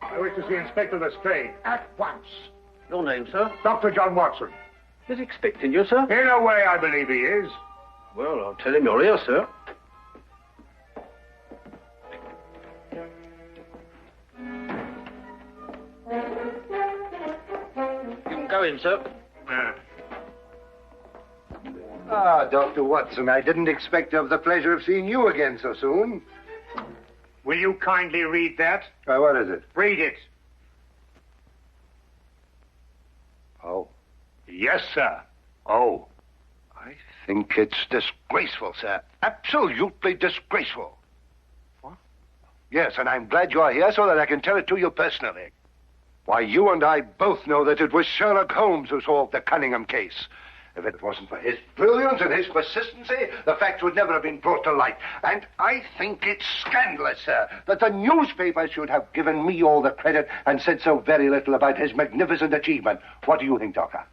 I wish to see Inspector Lestrade at once. Your name, sir? Dr. John Watson. He's expecting you, sir. In a way, I believe he is. Well, I'll tell him you're here, sir. You can go in, sir. Ah, Dr. Watson, I didn't expect to have the pleasure of seeing you again so soon. Will you kindly read that? What is it? Read it. Oh. Yes, sir. Oh. I think it's disgraceful, sir. Absolutely disgraceful. What? Yes, and I'm glad you're here so that I can tell it to you personally. Why, you and I both know that it was Sherlock Holmes who solved the Cunningham case. If it wasn't for his brilliance and his persistency, the facts would never have been brought to light. And I think it's scandalous, sir, that the newspapers should have given me all the credit and said so very little about his magnificent achievement. What do you think, Doctor?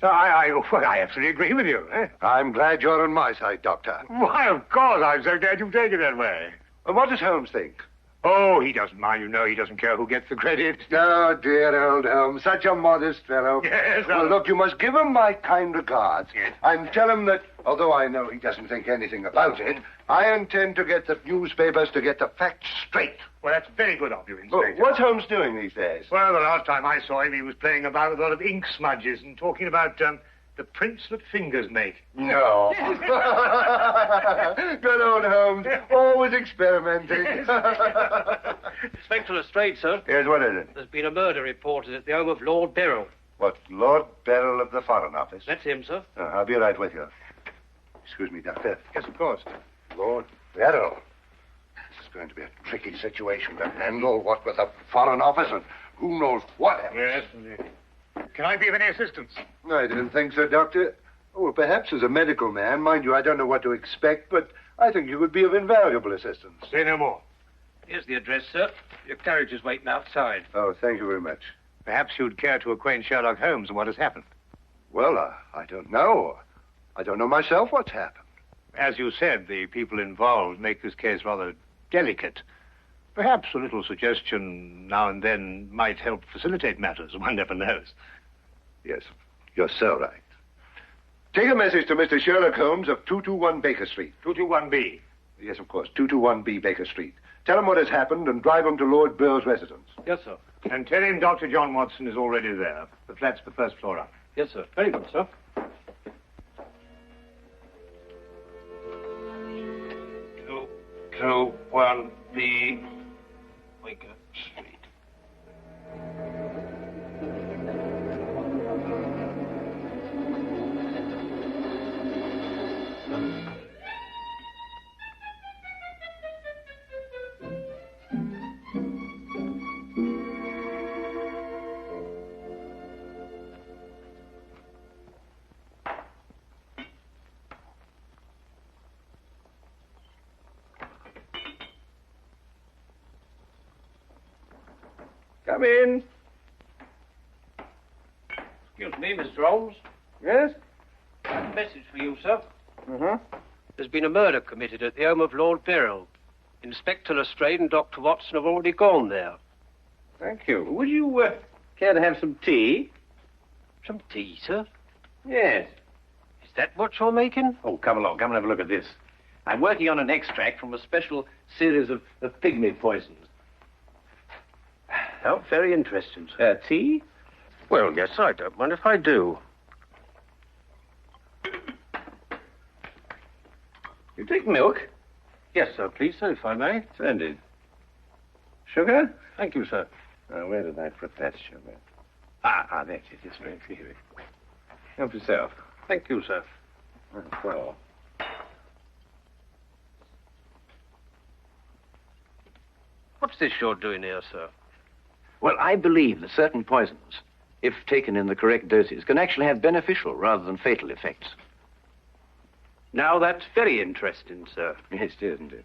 I absolutely agree with you. I'm glad you're on my side, Doctor. Why, of course. I'm so glad you take it that way. And what does Holmes think? Oh, he doesn't mind. You know, he doesn't care who gets the credit. Oh, dear old Holmes, such a modest fellow. Yes. Well, look, you must give him my kind regards. Yes. And tell him that, although I know he doesn't think anything about it, I intend to get the newspapers to get the facts straight. Well, that's very good of you, Inspector. What's Holmes doing these days? Well, the last time I saw him, he was playing about with a lot of ink smudges and talking about the prints that fingers make. No. Good old Holmes, always experimenting. Inspector Lestrade, sir. Yes, what is it? There's been a murder reported at the home of Lord Beryl. What, Lord Beryl of the Foreign Office? That's him, sir. I'll be right with you. Excuse me, Doctor. Yes, of course. Lord Beryl. This is going to be a tricky situation to handle, what with the Foreign Office and who knows what else. Yes, indeed. Can I be of any assistance? I didn't think so, Doctor. Oh, well, perhaps as a medical man. Mind you, I don't know what to expect, but I think you would be of invaluable assistance. Say no more. Here's the address, sir. Your carriage is waiting outside. Oh, thank you very much. Perhaps you'd care to acquaint Sherlock Holmes and what has happened. Well, I don't know. I don't know myself what's happened. As you said, the people involved make this case rather delicate. Perhaps a little suggestion now and then might help facilitate matters. One never knows. Yes, you're so right. Take a message to Mr. Sherlock Holmes of 221 Baker Street. 221B. Yes, of course, 221B Baker Street. Tell him what has happened and drive him to Lord Beryl's residence. Yes, sir. And tell him Dr. John Watson is already there. The flat's the first floor up. Yes, sir. Very good, sir. 221B Baker Street. Come in. Excuse me, Mr. Holmes. Yes? I have a message for you, sir. Uh-huh. There's been a murder committed at the home of Lord Beryl. Inspector Lestrade and Dr. Watson have already gone there. Thank you. Would you care to have some tea? Some tea, sir? Yes. Is that what you're making? Oh, come along. Come and have a look at this. I'm working on an extract from a special series of pygmy poisons. Oh, very interesting, sir. Tea? Well, yes, I don't mind if I do. You take milk? Yes, sir, please, sir, if I may. Splendid. Sugar? Thank you, sir. Where did I put that sugar? Ah, that's it. It's very clear. Help yourself. Thank you, sir. Well. What's this you're doing here, sir? Well, I believe that certain poisons, if taken in the correct doses, can actually have beneficial rather than fatal effects. Now, that's very interesting, sir. Yes, it is, isn't it?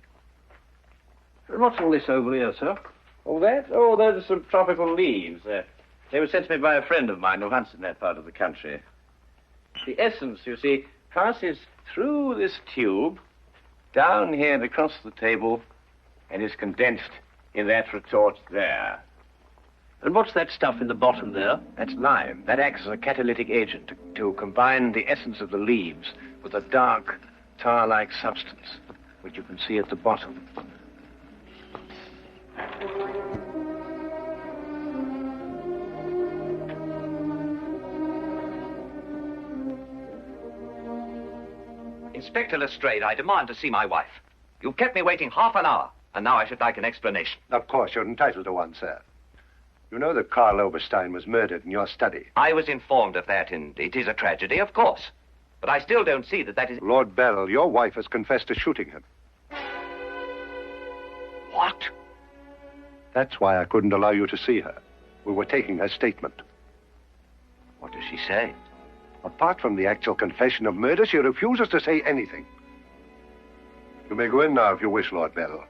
What's all this over here, sir? Oh, that? Oh, those are some tropical leaves. They were sent to me by a friend of mine who hunts in that part of the country. The essence, you see, passes through this tube, down here and across the table, and is condensed in that retort there. And what's that stuff in the bottom there? That's lime. That acts as a catalytic agent to combine the essence of the leaves with a dark, tar-like substance, which you can see at the bottom. Inspector Lestrade, I demand to see my wife. You've kept me waiting half an hour, and now I should like an explanation. Of course, you're entitled to one, sir. You know that Karl Oberstein was murdered in your study. I was informed of that, and it is a tragedy, of course. But I still don't see that is... Lord Beryl, your wife has confessed to shooting him. What? That's why I couldn't allow you to see her. We were taking her statement. What does she say? Apart from the actual confession of murder, she refuses to say anything. You may go in now if you wish, Lord Beryl.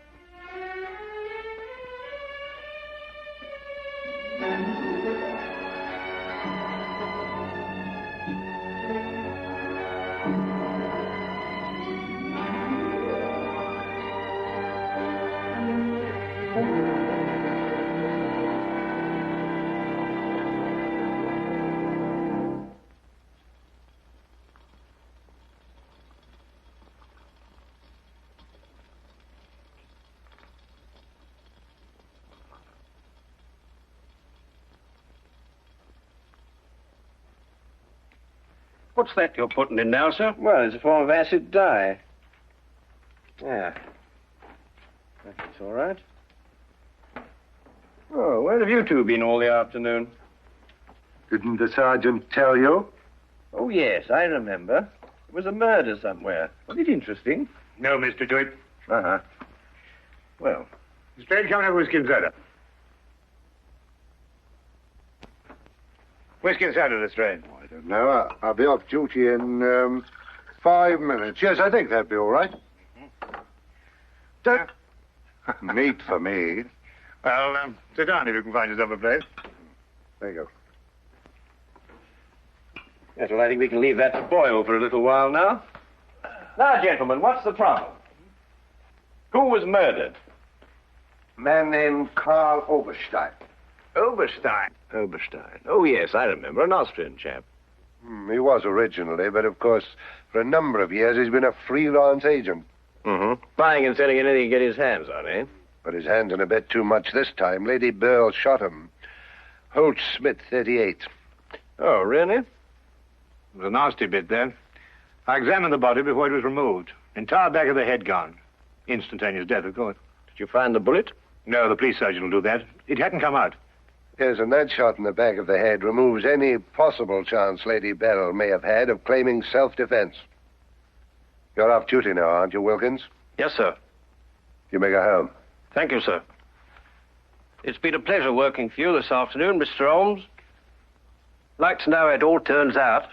What's that you're putting in now, sir? Well, it's a form of acid dye. Yeah. That's all right. Oh, where have you two been all the afternoon? Didn't the sergeant tell you? Oh, yes, I remember. It was a murder somewhere. Was it interesting? No, Mr. Dewitt. Uh-huh. Well, Lestrade, come and have whiskey and soda. Whiskey and soda, Lestrade. I don't know. I'll be off duty in 5 minutes. Yes, I think that'd be all right. Neat for me. Well, sit down if you can find yourself a place. There you go. yes, well, I think we can leave that to Boyle for a little while now. Now, gentlemen, what's the problem? Who was murdered? A man named Karl Oberstein. Oberstein. Oh, yes, I remember. An Austrian chap. He was originally, but of course, for a number of years, he's been a freelance agent. Mm-hmm. Buying and selling anything he can get his hands on, eh? But his hands in a bit too much this time. Lady Beryl shot him. Holt Smith, 38. Oh, really? It was a nasty bit then. I examined the body before it was removed. Entire back of the head gone. Instantaneous death, of course. Did you find the bullet? No, the police surgeon will do that. It hadn't come out. Yes, and that shot in the back of the head removes any possible chance Lady Beryl may have had of claiming self-defense. You're off duty now, aren't you, Wilkins? Yes, sir. You may go home. Thank you, sir. It's been a pleasure working for you this afternoon, Mr. Holmes. Like to know how it all turns out.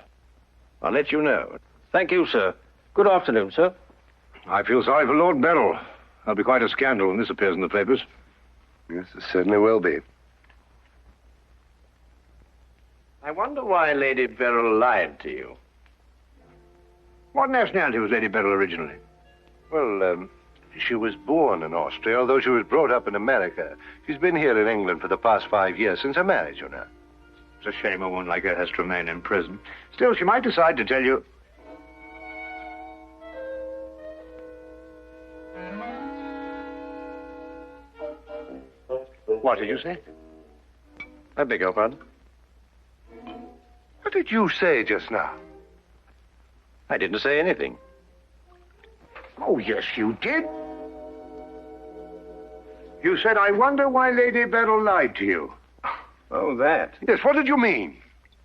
I'll let you know. Thank you, sir. Good afternoon, sir. I feel sorry for Lord Beryl. There'll be quite a scandal when this appears in the papers. Yes, there certainly will be. I wonder why Lady Beryl lied to you. What nationality was Lady Beryl originally? Well, she was born in Austria, although she was brought up in America. She's been here in England for the past 5 years, since her marriage, you know. It's a shame a woman like her has to remain in prison. Still, she might decide to tell you... What did you say? I beg your pardon? What did you say just now? I didn't say anything. Oh, yes, you did. You said, I wonder why Lady Beryl lied to you. Oh, that. Yes, what did you mean?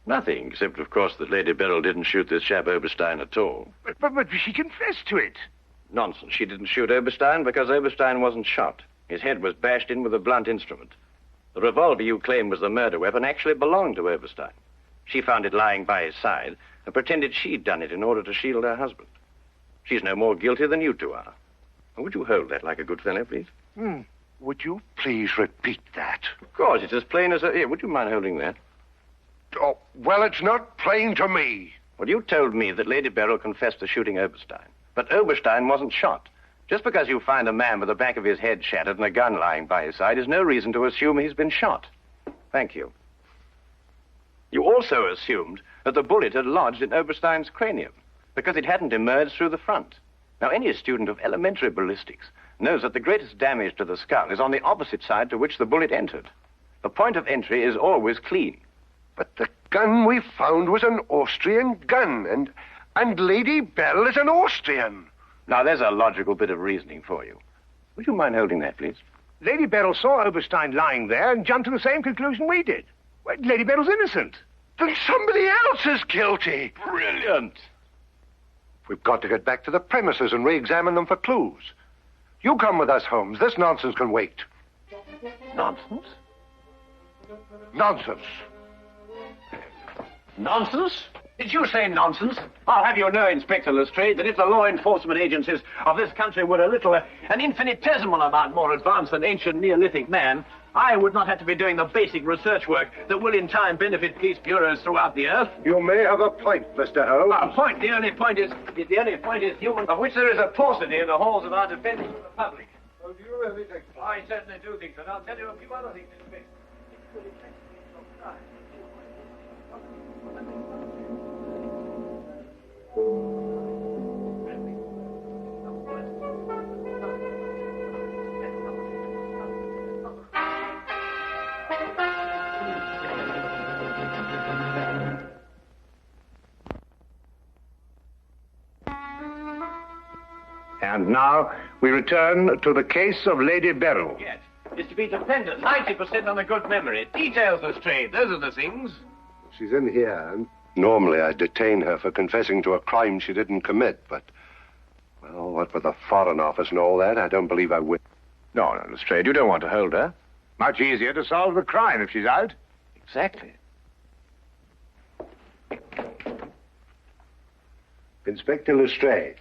Nothing, except, of course, that Lady Beryl didn't shoot this chap Oberstein at all. But she confessed to it. Nonsense. She didn't shoot Oberstein because Oberstein wasn't shot. His head was bashed in with a blunt instrument. The revolver you claim was the murder weapon actually belonged to Oberstein. She found it lying by his side and pretended she'd done it in order to shield her husband. She's no more guilty than you two are. Would you hold that like a good fellow, please? Would you please repeat that? Of course, it's as plain as a... Here, would you mind holding that? Oh, well, it's not plain to me. Well, you told me that Lady Beryl confessed to shooting Oberstein. But Oberstein wasn't shot. Just because you find a man with the back of his head shattered and a gun lying by his side is no reason to assume he's been shot. Thank you. You also assumed that the bullet had lodged in Oberstein's cranium because it hadn't emerged through the front. Now, any student of elementary ballistics knows that the greatest damage to the skull is on the opposite side to which the bullet entered. The point of entry is always clean. But the gun we found was an Austrian gun, and Lady Beryl is an Austrian. Now, there's a logical bit of reasoning for you. Would you mind holding that, please? Lady Beryl saw Oberstein lying there and jumped to the same conclusion we did. Well, Lady Beryl's innocent. Then somebody else is guilty. Brilliant. We've got to get back to the premises and re-examine them for clues. You come with us, Holmes. This nonsense can wait. Nonsense? Nonsense. Nonsense? Did you say nonsense? I'll have you know, Inspector Lestrade, that if the law enforcement agencies of this country were an infinitesimal amount more advanced than ancient Neolithic man, I would not have to be doing the basic research work that will in time benefit police bureaus throughout the earth. You may have a point, Mr. Holmes. A point? The only point is human, of which there is a paucity in the halls of our defending the public. Oh, do you really think so? I certainly do think so. And I'll tell you a few other things, Inspector. And now we return to the case of Lady Beryl. Yes. Is to be dependent 90% on a good memory. Details, Lestrade. Those are the things. She's in here, and normally I'd detain her for confessing to a crime she didn't commit, but, well, what with the Foreign Office and all that, I don't believe I will. No, Lestrade, you don't want to hold her. Much easier to solve the crime if she's out. Exactly. Inspector Lestrade.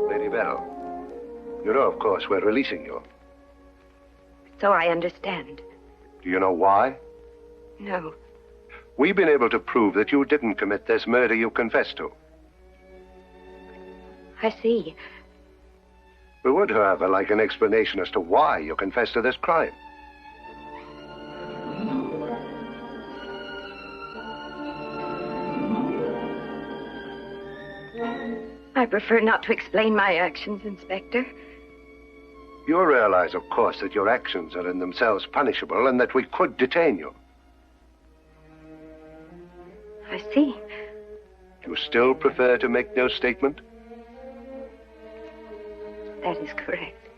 Lady Beryl, you know, of course, we're releasing you. So I understand. Do you know why? No. We've been able to prove that you didn't commit this murder you confessed to. I see. We would, however, like an explanation as to why you confessed to this crime. I prefer not to explain my actions, Inspector. You realize, of course, that your actions are in themselves punishable and that we could detain you. I see. Do you still prefer to make no statement? That is correct.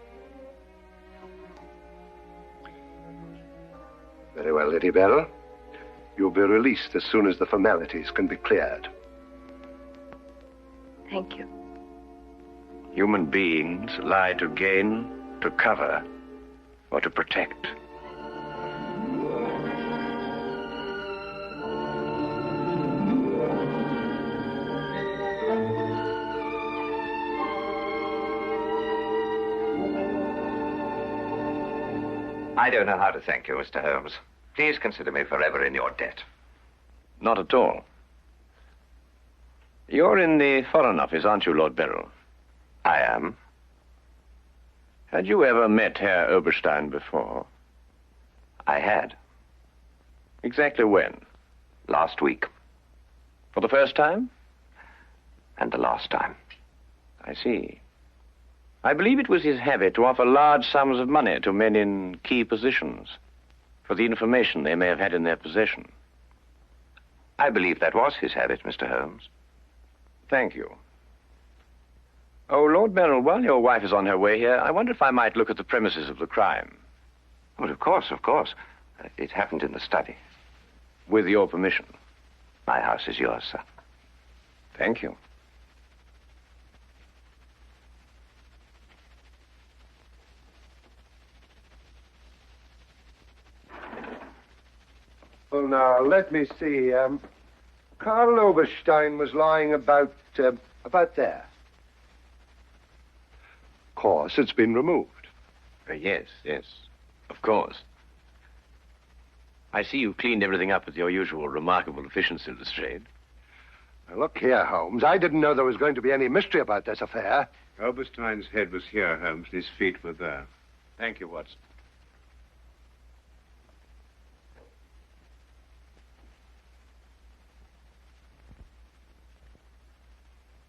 Very well, Lady Beryl. You'll be released as soon as the formalities can be cleared. Thank you. Human beings lie to gain, to cover, or to protect. I don't know how to thank you, Mr. Holmes. Please consider me forever in your debt. Not at all. You're in the Foreign Office, aren't you, Lord Beryl? I am. Had you ever met Herr Oberstein before? I had. Exactly when? Last week. For the first time? And the last time. I see. I believe it was his habit to offer large sums of money to men in key positions for the information they may have had in their possession. I believe that was his habit, Mr. Holmes. Thank you. Oh, Lord Beryl, while your wife is on her way here, I wonder if I might look at the premises of the crime. Well, of course, of course. It happened in the study. With your permission. My house is yours, sir. Thank you. Well, now, let me see. Karl Oberstein was lying about there. Of course, it's been removed. Yes, of course. I see you've cleaned everything up with your usual remarkable efficiency, Lestrade. Now, look here, Holmes. I didn't know there was going to be any mystery about this affair. Oberstein's head was here, Holmes, and his feet were there. Thank you, Watson.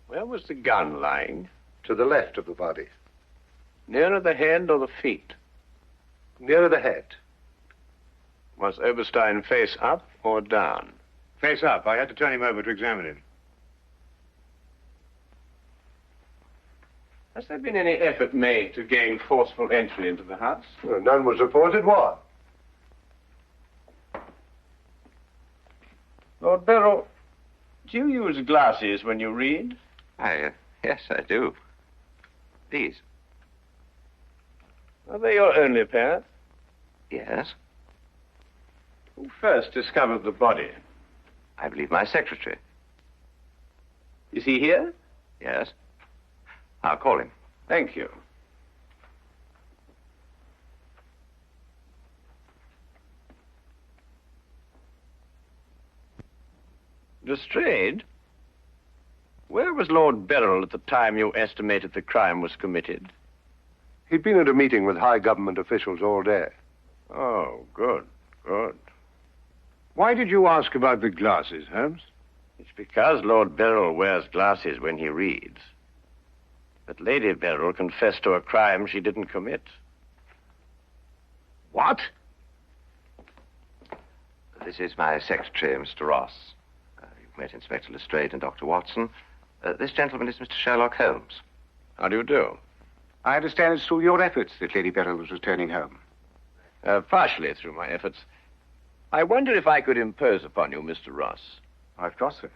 Where was the gun lying? To the left of the body. Nearer the head or the feet? Nearer the head. Was Oberstein face up or down? Face up. I had to turn him over to examine him. Has there been any effort made to gain forceful entry into the house? Well, none was reported. Why? Lord Beryl, do you use glasses when you read? Yes, I do. These? Are they your only pair? Yes. Who first discovered the body? I believe my secretary. Is he here? Yes. I'll call him. Thank you. Lestrade, where was Lord Beryl at the time you estimated the crime was committed? He'd been at a meeting with high government officials all day. Oh, good. Why did you ask about the glasses, Holmes? It's because Lord Beryl wears glasses when he reads. But Lady Beryl confessed to a crime she didn't commit. What? This is my secretary, Mr. Ross. You've met Inspector Lestrade and Dr. Watson. This gentleman is Mr. Sherlock Holmes. How do you do? I understand it's through your efforts that Lady Beryl was returning home. Partially through my efforts. I wonder if I could impose upon you, Mr. Ross. Of course, sir.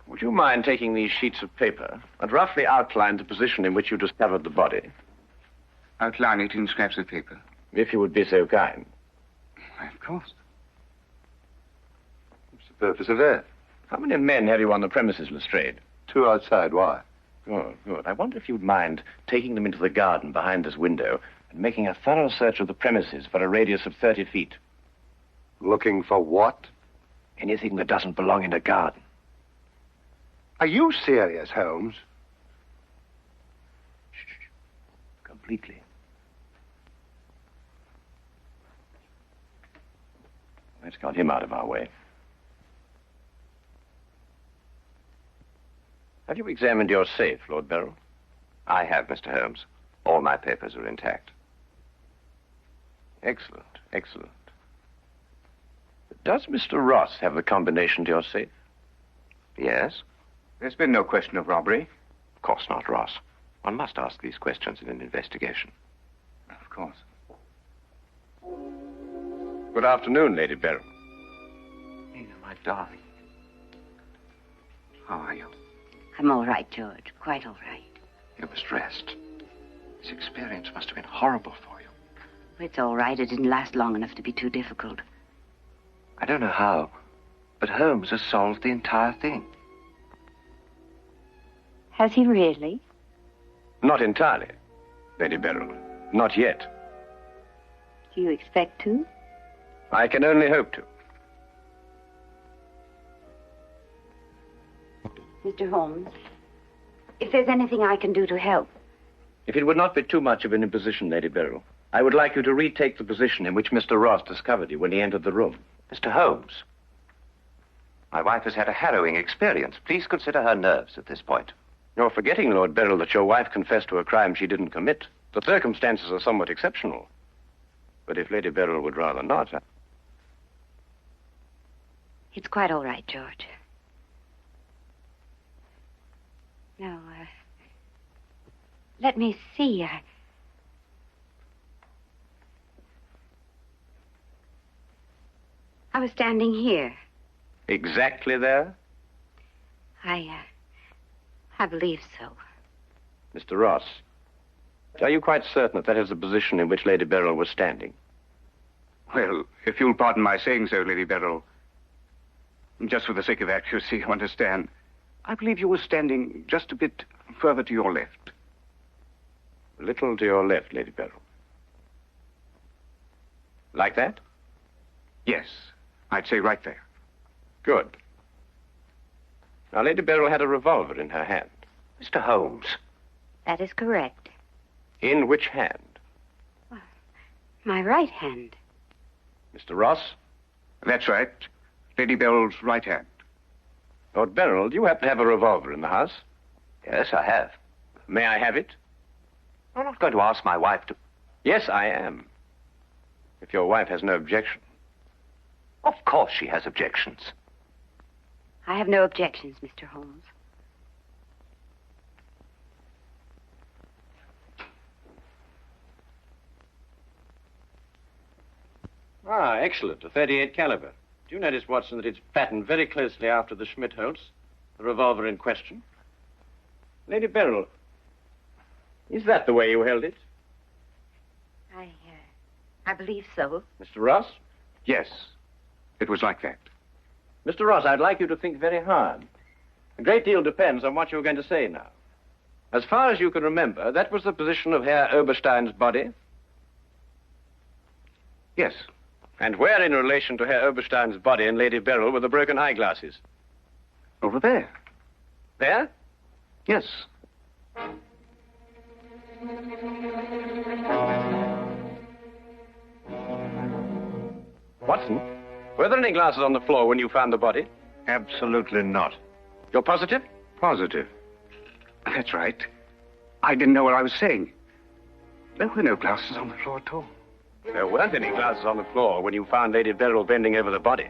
Would you mind taking these sheets of paper and roughly outline the position in which you discovered the body? Outline it in scraps of paper. If you would be so kind. Of course. What's the purpose of that? How many men have you on the premises, Lestrade? 2 outside. Why? Good. I wonder if you'd mind taking them into the garden behind this window and making a thorough search of the premises for a radius of 30 feet. Looking for what? Anything that doesn't belong in a garden. Are you serious, Holmes? Shh. Completely. Let's got him out of our way. Have you examined your safe, Lord Beryl? I have, Mr. Holmes. All my papers are intact. Excellent. Does Mr. Ross have the combination to your safe? Yes? There's been no question of robbery. Of course not, Ross. One must ask these questions in an investigation. Of course. Good afternoon, Lady Beryl. Nina, my darling. How are you? I'm all right, George. Quite all right. You must rest. This experience must have been horrible for you. It's all right. It didn't last long enough to be too difficult. I don't know how, but Holmes has solved the entire thing. Has he really? Not entirely, Lady Beryl. Not yet. Do you expect to? I can only hope to. Mr. Holmes, if there's anything I can do to help. If it would not be too much of an imposition, Lady Beryl, I would like you to retake the position in which Mr. Ross discovered you when he entered the room. Mr. Holmes, my wife has had a harrowing experience. Please consider her nerves at this point. You're forgetting, Lord Beryl, that your wife confessed to a crime she didn't commit. The circumstances are somewhat exceptional. But if Lady Beryl would rather not... It's quite all right, George. Now, let me see. I was standing here. Exactly there? I believe so. Mr. Ross, are you quite certain that that is the position in which Lady Beryl was standing? Well, if you'll pardon my saying so, Lady Beryl, just for the sake of accuracy, you understand, I believe you were standing just a bit further to your left. A little to your left, Lady Beryl. Like that? Yes, I'd say right there. Good. Now, Lady Beryl had a revolver in her hand. Mr. Holmes. That is correct. In which hand? My right hand. Mr. Ross? That's right. Lady Beryl's right hand. Lord Beryl, do you happen to have a revolver in the house? Yes, I have. May I have it? I'm not going to ask my wife to... Yes, I am. If your wife has no objection. Of course she has objections. I have no objections, Mr. Holmes. Ah, excellent. A .38 caliber. Do you notice, Watson, that it's patterned very closely after the Schmidt-Holtz, the revolver in question? Lady Beryl, is that the way you held it? I believe so. Mr. Ross? Yes, it was like that. Mr. Ross, I'd like you to think very hard. A great deal depends on what you're going to say now. As far as you can remember, that was the position of Herr Oberstein's body? Yes. And where in relation to Herr Oberstein's body and Lady Beryl were the broken eyeglasses? Over there. There? Yes. Watson, were there any glasses on the floor when you found the body? Absolutely not. You're positive? Positive. That's right. I didn't know what I was saying. There were no glasses on the floor at all. There weren't any glasses on the floor when you found Lady Beryl bending over the body.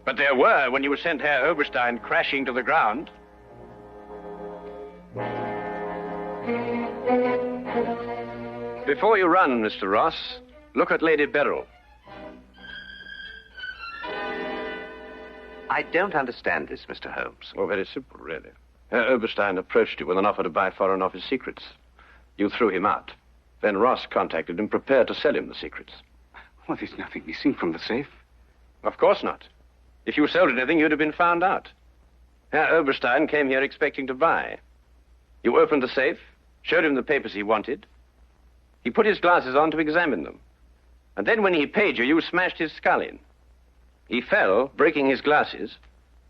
But there were when you sent Herr Oberstein crashing to the ground. Before you run, Mr. Ross, look at Lady Beryl. I don't understand this, Mr. Holmes. Oh, very simple, really. Herr Oberstein approached you with an offer to buy Foreign Office secrets. You threw him out. Then Ross contacted him, prepared to sell him the secrets. Well, there's nothing missing from the safe. Of course not. If you sold anything, you'd have been found out. Herr Oberstein came here expecting to buy. You opened the safe, showed him the papers he wanted. He put his glasses on to examine them. And then when he paid you, you smashed his skull in. He fell, breaking his glasses.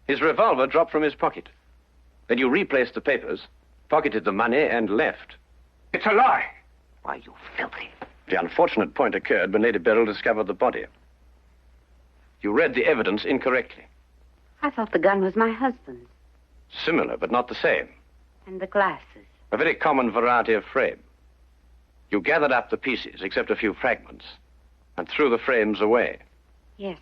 His revolver dropped from his pocket. Then you replaced the papers, pocketed the money, and left. It's a lie. Why, you filthy... The unfortunate point occurred when Lady Beryl discovered the body. You read the evidence incorrectly. I thought the gun was my husband's. Similar, but not the same. And the glasses. A very common variety of frame. You gathered up the pieces, except a few fragments, and threw the frames away. Yes.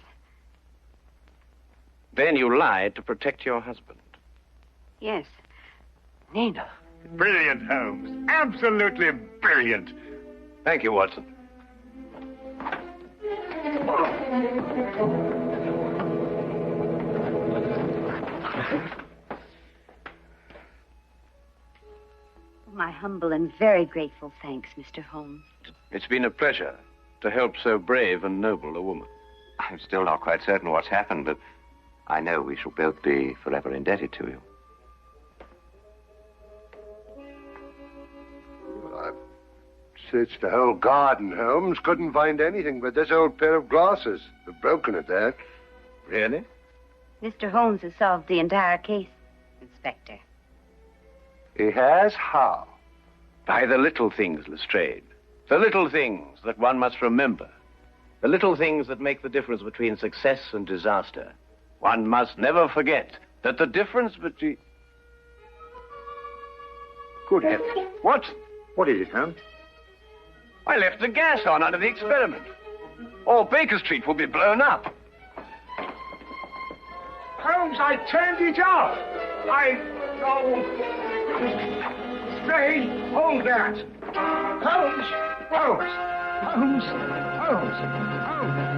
Then you lied to protect your husband. Yes. Nina. Brilliant, Holmes. Absolutely brilliant. Thank you, Watson. My humble and very grateful thanks, Mr. Holmes. It's been a pleasure to help so brave and noble a woman. I'm still not quite certain what's happened, but I know we shall both be forever indebted to you. I've searched the whole garden, Holmes. Couldn't find anything but this old pair of glasses. They're broken at that. Really? Mr. Holmes has solved the entire case, Inspector. He has? How? By the little things, Lestrade. The little things that one must remember. The little things that make the difference between success and disaster. One must never forget that the difference between... Good heavens. What? What is it, Holmes? I left the gas on under the experiment. All Baker Street will be blown up. Holmes, I turned it off. Stay. Hold that. Holmes. Holmes. Holmes. Holmes. Holmes.